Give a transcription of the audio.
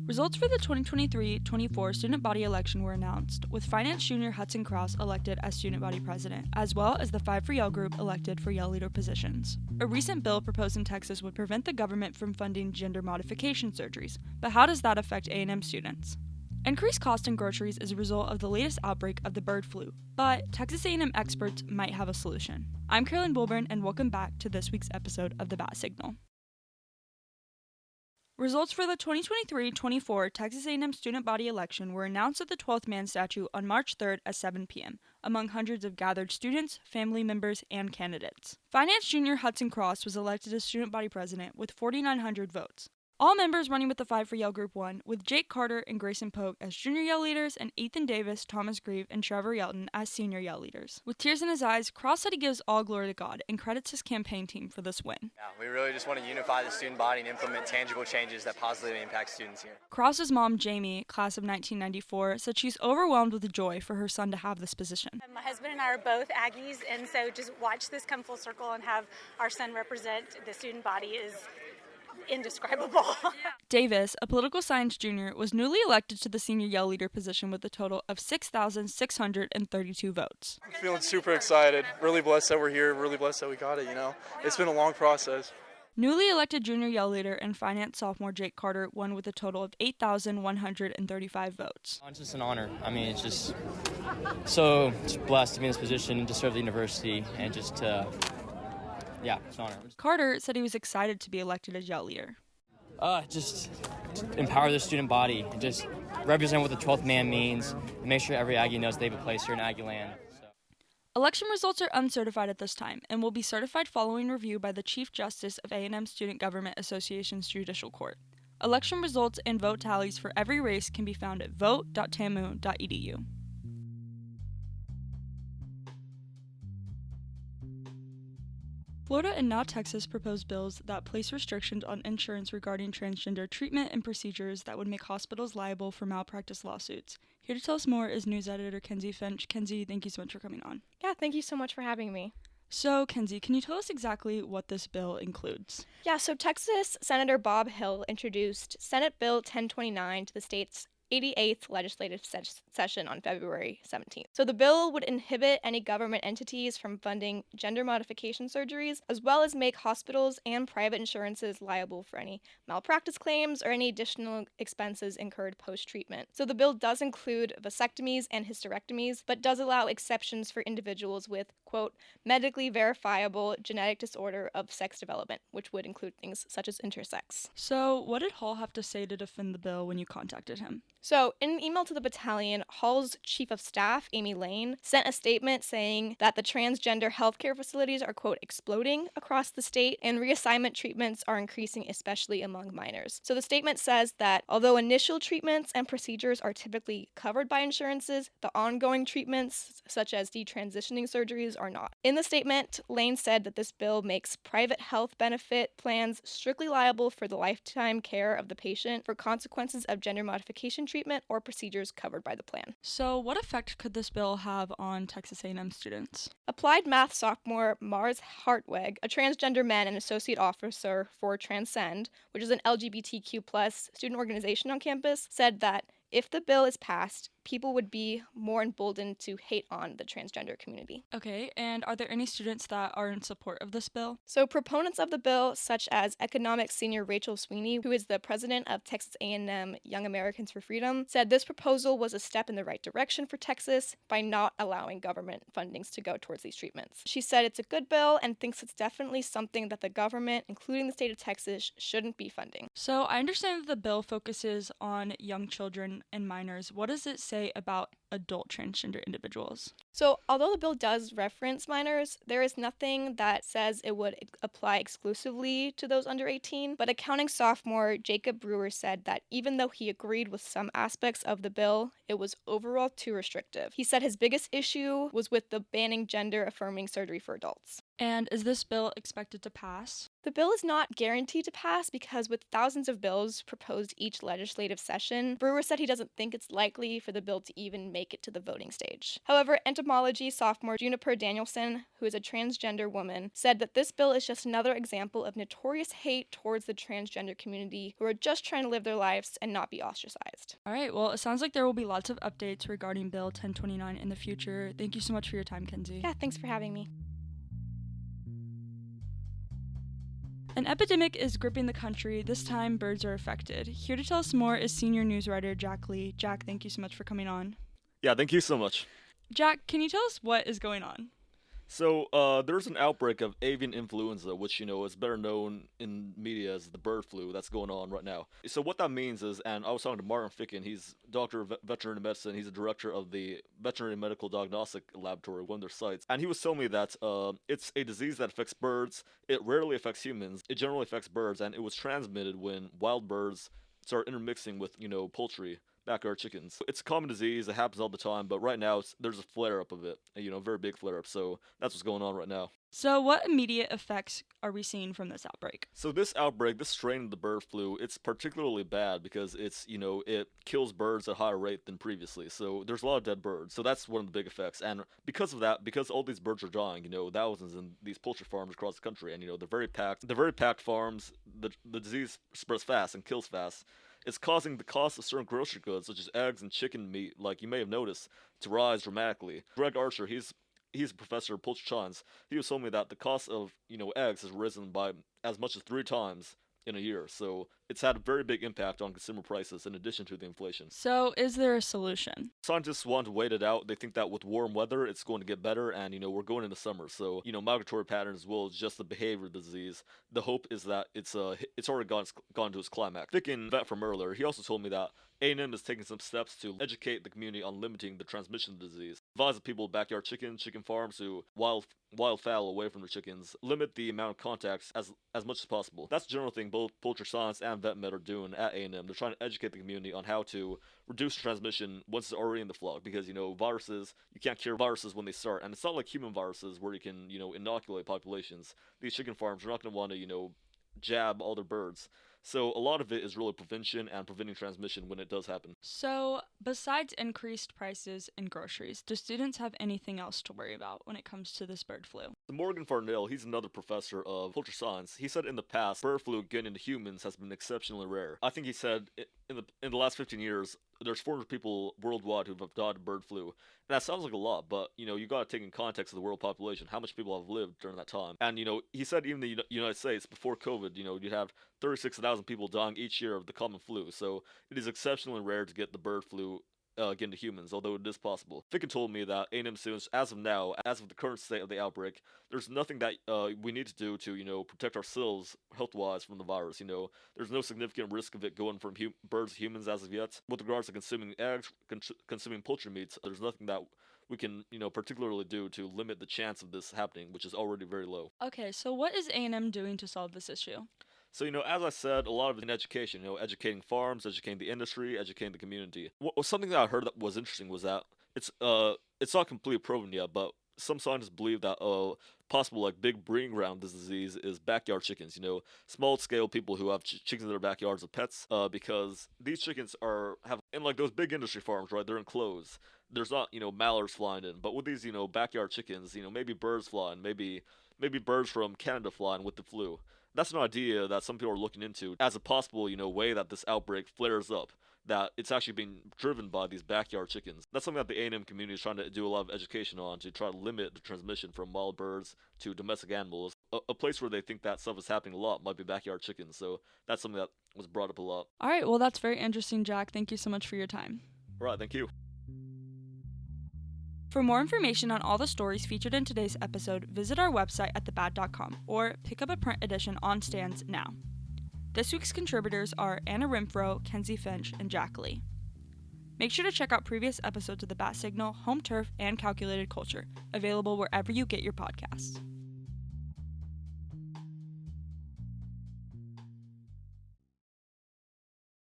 Results for the 2023-24 student body election were announced, with finance junior Hudson Cross elected as student body president, as well as the 5 for Yale group elected for Yale leader positions. A recent bill proposed in Texas would prevent the government from funding gender modification surgeries, but how does that affect A&M students? Increased cost in groceries is a result of the latest outbreak of the bird flu, but Texas A&M experts might have a solution. I'm Caroline Wilburn, and welcome back to this week's episode of the Batt Signal. Results for the 2023-24 Texas A&M student body election were announced at the 12th man statue on March 3rd at 7 p.m., among hundreds of gathered students, family members, and candidates. Finance junior Hudson Cross was elected as student body president with 4,900 votes. All members running with the 5 for Yale Group won, with Jake Carter and Grayson Polk as junior Yale leaders and Ethan Davis, Thomas Grieve, and Trevor Yelton as senior Yale leaders. With tears in his eyes, Cross said he gives all glory to God and credits his campaign team for this win. Yeah, we really just want to unify the student body and implement tangible changes that positively impact students here. Cross's mom, Jamie, class of 1994, said she's overwhelmed with joy for her son to have this position. My husband and I are both Aggies, and so just watch this come full circle and have our son represent the student body is indescribable. Davis, a political science junior, was newly elected to the senior Yale leader position with a total of 6,632 votes. I'm feeling super excited. Really blessed that we're here. Really blessed that we got it, It's been a long process. Newly elected junior Yale leader and finance sophomore Jake Carter won with a total of 8,135 votes. It's just an honor. It's just so blessed to be in this position and to serve the university and just to, it's an honor. Carter said he was excited to be elected as Yale leader. Just empower the student body and just represent what the 12th man means and make sure every Aggie knows they have a place here in Aggie land. Election results are uncertified at this time and will be certified following review by the Chief Justice of A&M Student Government Association's Judicial Court. Election results and vote tallies for every race can be found at vote.tamu.edu. Florida and now Texas proposed bills that place restrictions on insurance regarding transgender treatment and procedures that would make hospitals liable for malpractice lawsuits. Here to tell us more is news editor Kenzie Finch. Kenzie, thank you so much for coming on. Yeah, thank you so much for having me. So, Kenzie, can you tell us exactly what this bill includes? Yeah, so Texas Senator Bob Hill introduced Senate Bill 1029 to the state's 88th legislative session on February 17th. So the bill would inhibit any government entities from funding gender modification surgeries, as well as make hospitals and private insurances liable for any malpractice claims or any additional expenses incurred post-treatment. So the bill does include vasectomies and hysterectomies, but does allow exceptions for individuals with, quote, medically verifiable genetic disorder of sex development, which would include things such as intersex. So what did Hall have to say to defend the bill when you contacted him? So, in an email to the battalion, Hall's chief of staff, Amy Lane, sent a statement saying that the transgender healthcare facilities are, quote, exploding across the state, and reassignment treatments are increasing, especially among minors. So the statement says that although initial treatments and procedures are typically covered by insurances, the ongoing treatments, such as detransitioning surgeries, are not. In the statement, Lane said that this bill makes private health benefit plans strictly liable for the lifetime care of the patient for consequences of gender modification treatment or procedures covered by the plan. So what effect could this bill have on Texas A&M students? Applied math sophomore Mars Hartweg, a transgender man and associate officer for Transcend, which is an LGBTQ+ student organization on campus, said that if the bill is passed, people would be more emboldened to hate on the transgender community. Okay, and are there any students that are in support of this bill? So proponents of the bill, such as economics senior Rachel Sweeney, who is the president of Texas A&M Young Americans for Freedom, said this proposal was a step in the right direction for Texas by not allowing government fundings to go towards these treatments. She said it's a good bill and thinks it's definitely something that the government, including the state of Texas, shouldn't be funding. So I understand that the bill focuses on young children and minors. What does it say about adult transgender individuals? So, although the bill does reference minors, there is nothing that says it would apply exclusively to those under 18, but accounting sophomore Jacob Brewer said that even though he agreed with some aspects of the bill, it was overall too restrictive. He said his biggest issue was with the banning gender-affirming surgery for adults. And is this bill expected to pass? The bill is not guaranteed to pass because with thousands of bills proposed each legislative session, Brewer said he doesn't think it's likely for the bill to even make it to the voting stage. However, entomology sophomore Juniper Danielson, who is a transgender woman, said that this bill is just another example of notorious hate towards the transgender community who are just trying to live their lives and not be ostracized. All right, well, it sounds like there will be lots of updates regarding Bill 1029 in the future. Thank you so much for your time, Kenzie. Yeah, thanks for having me. An epidemic is gripping the country. This time, birds are affected. Here to tell us more is senior news writer Jack Lee. Jack, thank you so much for coming on. Yeah, thank you so much. Jack, can you tell us what is going on? So, there's an outbreak of avian influenza, which, is better known in media as the bird flu that's going on right now. So what that means is, and I was talking to Martin Ficken, he's doctor of veterinary medicine, he's a director of the Veterinary Medical Diagnostic Laboratory, one of their sites, and he was telling me that it's a disease that affects birds, it rarely affects humans, it generally affects birds, and it was transmitted when wild birds start intermixing with, poultry. Backyard chickens. It's a common disease, it happens all the time, but right now there's a flare-up of it, a very big flare-up, so that's what's going on right now. So what immediate effects are we seeing from this outbreak? So this outbreak, this strain of the bird flu, it's particularly bad because it's, it kills birds at a higher rate than previously, so there's a lot of dead birds, so that's one of the big effects, and because of that, because all these birds are dying, thousands in these poultry farms across the country, and, they're very packed farms, the disease spreads fast and kills fast. It's causing the cost of certain grocery goods, such as eggs and chicken meat, like you may have noticed, to rise dramatically. Greg Archer, he's a professor of poultry science. He was telling me that the cost of, eggs has risen by as much as 3 times in a year. So it's had a very big impact on consumer prices in addition to the inflation. So is there a solution? Scientists want to wait it out. They think that with warm weather, it's going to get better, and, we're going into summer. So, migratory patterns will adjust the behavior of the disease. The hope is that it's already gone to its climax. Ficken, vet from earlier, he also told me that A&M is taking some steps to educate the community on limiting the transmission of the disease. Advise the people backyard chicken farms who wild fowl away from their chickens, limit the amount of contacts as much as possible. That's the general thing both poultry science and vet med are doing at A&M. They're trying to educate the community on how to reduce transmission once it's already in the flock, because, viruses, you can't cure viruses when they start, and it's not like human viruses where you can, inoculate populations. These chicken farms are not going to want to, jab all their birds. So a lot of it is really prevention and preventing transmission when it does happen. So besides increased prices in groceries, do students have anything else to worry about when it comes to this bird flu? Morgan Farnell, he's another professor of poultry science. He said in the past, bird flu getting into humans has been exceptionally rare. I think he said in the last 15 years, there's 400 people worldwide who have died of bird flu. And that sounds like a lot, but, you got to take in context of the world population, how much people have lived during that time. And, he said even the United States, before COVID, you'd have 36,000 people dying each year of the common flu. So it is exceptionally rare to get the bird flu get into humans, although it is possible. Ficken told me that A&M students, as of now, as of the current state of the outbreak, there's nothing that we need to do to, protect ourselves health-wise from the virus. There's no significant risk of it going from birds to humans as of yet. With regards to consuming eggs, consuming poultry meats, there's nothing that we can, particularly do to limit the chance of this happening, which is already very low. Okay, so what is A&M doing to solve this issue? So, as I said, a lot of it in education, educating farms, educating the industry, educating the community. Something that I heard that was interesting was that it's not completely proven yet, but some scientists believe that possible big breeding ground of this disease is backyard chickens, small scale people who have chickens in their backyards as pets, because these chickens have in those big industry farms, right? They're enclosed. There's not, mallards flying in, but with these, backyard chickens, maybe birds flying, maybe birds from Canada flying with the flu. That's an idea that some people are looking into as a possible, way that this outbreak flares up, that it's actually being driven by these backyard chickens. That's something that the A&M community is trying to do a lot of education on to try to limit the transmission from wild birds to domestic animals. A place where they think that stuff is happening a lot might be backyard chickens, so that's something that was brought up a lot. All right, well, that's very interesting, Jack. Thank you so much for your time. All right, thank you. For more information on all the stories featured in today's episode, visit our website at thebat.com or pick up a print edition on stands now. This week's contributors are Anna Renfro, Kenzie Finch, and Jack Lee. Make sure to check out previous episodes of the Batt Signal, Home Turf, and Calculated Culture, available wherever you get your podcasts.